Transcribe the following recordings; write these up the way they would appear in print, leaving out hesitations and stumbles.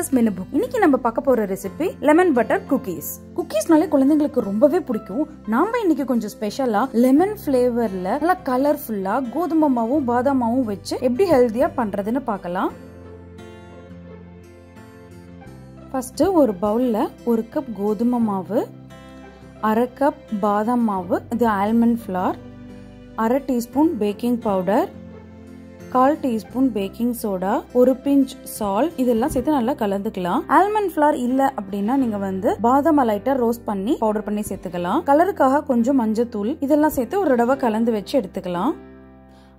Mama's MenuBook. இன்னைக்கு நம்ம பார்க்க போற ரெசிபி லெமன் பட்டர் குக்கீஸ். குக்கீஸ்னாலே குழந்தைங்களுக்கு ரொம்பவே பிடிக்கும். நாம இன்னைக்கு கொஞ்சம் ஸ்பெஷலா லெமன் ஃபிளேவர்ல நல்லா கலர்ஃபுல்லா கோதுமை மாவும் பாதாம் மாவும் வச்சு எப்படி ஹெல்தியா பண்றதுன்னு பார்க்கலாம். ஃபர்ஸ்ட் ஒரு பவுல்ல 1 கப் கோதுமை மாவு, 1/2 கப் பாதாம் மாவு, இது almond flour, 1/2 teaspoon baking powder, 1/4 teaspoon baking soda, 1 pinch salt, இதெல்லாம் சேர்த்து நல்லா கலந்துக்கலாம். ஆல்மண்ட் ஃப்ளார் இல்ல அப்படின்னா நீங்க பாதாம் லைட்டா ரோஸ்ட் பண்ணி பவுடர் பண்ணி சேர்த்துக்கலாம். கலருக்காக கொஞ்சம் மஞ்சத்தூள், இதெல்லாம் சேர்த்து ஒரு தடவை கலந்து வச்சு எடுத்துக்கலாம்.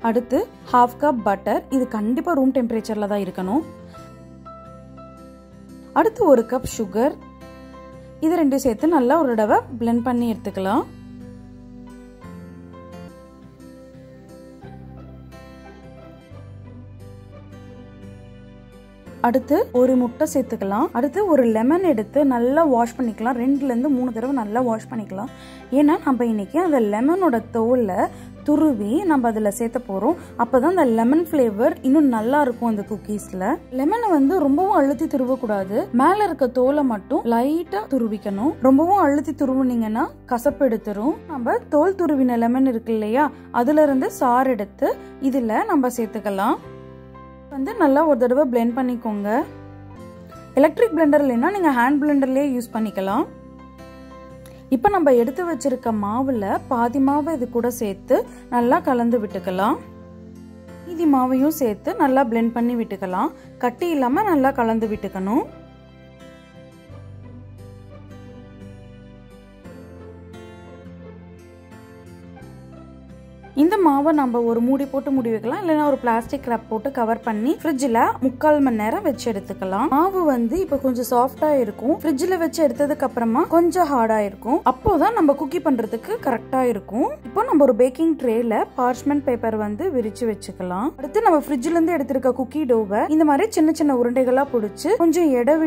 அடுத்து 1/2 கப் பட்டர், இது கண்டிப்பா ரூம் டெம்பரேச்சர்ல தான் இருக்கணும். அடுத்து 1 கப் சுகர், இது ரெண்டும் சேர்த்து நல்லா ஒரு தடவை பிளெண்ட் பண்ணி எடுத்துக்கலாம். அடுத்து ஒரு முட்டை சேர்த்துக்கலாம். அடுத்து ஒரு லெமன் எடுத்து நல்லா வாஷ் பண்ணிக்கலாம். 2 ல 3 தடவை நல்லா வாஷ் பண்ணிக்கலாம். ஏன்னா நம்ம இன்னைக்கு அந்த லெமனோட தோலை துருவி நம்ம அதில் சேர்த்த போறோம். அப்பதான் அந்த லெமன் ஃபிளேவர் இன்னும் நல்லா இருக்கும் அந்த குக்கீஸ்ல. லெமனை ரொம்பவும் அழுத்தி துருவக்கூடாது. மேல இருக்க தோலை மட்டும் லைட்டா துருவிக்கணும். ரொம்பவும் அழுத்தி துருவுனீங்கன்னா கசப்பு எடுத்துரும். நம்ம தோல் துருவின லெமன் இருக்கு இல்லையா, அதுல இருந்து சாறு எடுத்து இதுல நம்ம சேர்த்துக்கலாம். நல்லா ஒரு தடவை பிளெண்ட் பண்ணிக்கோங்க. எலக்ட்ரிக் பிளெண்டர் இல்லைன்னா நீங்க ஹேண்ட் பிளெண்டர்லயே யூஸ் பண்ணிக்கலாம். இப்ப நம்ம எடுத்து வச்சிருக்க மாவுல பாதி மாவு இது கூட சேர்த்து நல்லா கலந்து விட்டுக்கலாம். மீதி மாவையும் சேர்த்து நல்லா பிளெண்ட் பண்ணி விட்டுக்கலாம். கட்டி இல்லாம நல்லா கலந்து விட்டுக்கணும். இந்த மாவை நம்ம ஒரு மூடி போட்டு மூடி வைக்கலாம், இல்லைன்னா ஒரு பிளாஸ்டிக் ரேப் போட்டு கவர் பண்ணி ஃப்ரிட்ஜில் 3/4 மணி நேரம் வச்சு எடுத்துக்கலாம். மாவு இப்போ கொஞ்சம் சாஃப்டா இருக்கும். ஃப்ரிட்ஜில் வச்சு எடுத்ததுக்கு அப்புறமா கொஞ்சம் ஹார்டா இருக்கும். அப்போதான் நம்ம குக்கி பண்றதுக்கு கரெக்டா இருக்கும். இப்போ நம்ம ஒரு பேக்கிங் ட்ரேல பார்ச்மெண்ட் பேப்பர் விரிச்சு வச்சுக்கலாம். அடுத்து நம்ம ஃப்ரிட்ஜ்ல இருந்து எடுத்திருக்க குக்கி டோவை இந்த மாதிரி சின்ன சின்ன உருண்டைகளா பிடிச்சு கொஞ்சம் எடை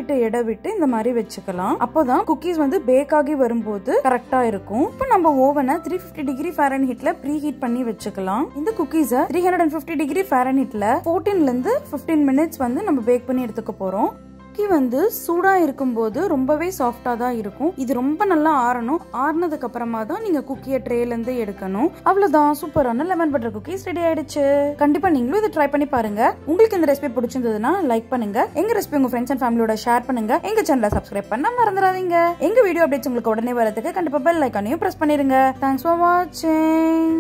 விட்டு இந்த மாதிரி வச்சுக்கலாம். அப்போதான் குக்கீஸ் பேக் ஆகி வரும்போது கரெக்டா இருக்கும். இப்போ நம்ம ஓவனை 350 டிகிரி ஃபாரன்ஹீட்ல ப்ரீ ஹீட் பண்ணி வச்சுக்கலாம். இந்த குக்கீஸை 350 டிகிரி ஃபாரன்ஹீட்ல 14 ல இருந்து 15 மினிட்ஸ் நம்ம பேக் பண்ணி எடுத்துக்க போறோம். குக்கி சூடா இருக்கும்போது ரொம்பவே சாஃப்டா தான் இருக்கும். இது ரொம்ப நல்லா ஆறணும். ஆறுனதுக்கு அப்புறமா தான் நீங்க குக்கியை ட்ரேல இருந்து எடுக்கணும். அவ்வளவுதான், சூப்பரான லெமன் பட்டர் குக்கீஸ் ரெடி ஆயிடுச்சு. கண்டிப்பா நீங்களும் இதை ட்ரை பண்ணி பாருங்க. உங்களுக்கு இந்த ரெசிபி பிடிச்சிருந்ததுன்னா லைக் பண்ணுங்க. எங்க ரெசிபி உங்க ஃப்ரெண்ட்ஸ் அண்ட் ஃபேமிலியோட ஷேர் பண்ணுங்க. எங்க சேனலை சப்ஸ்கிரைப் பண்ண மறந்துடாதீங்க. எங்க வீடியோ அப்டேட்ஸ் உங்களுக்கு உடனே வரதுக்கு கண்டிப்பா பெல் ஐகானையும் பிரஸ் பண்ணிருங்க. தேங்க்ஸ் ஃபார் வாட்சிங்.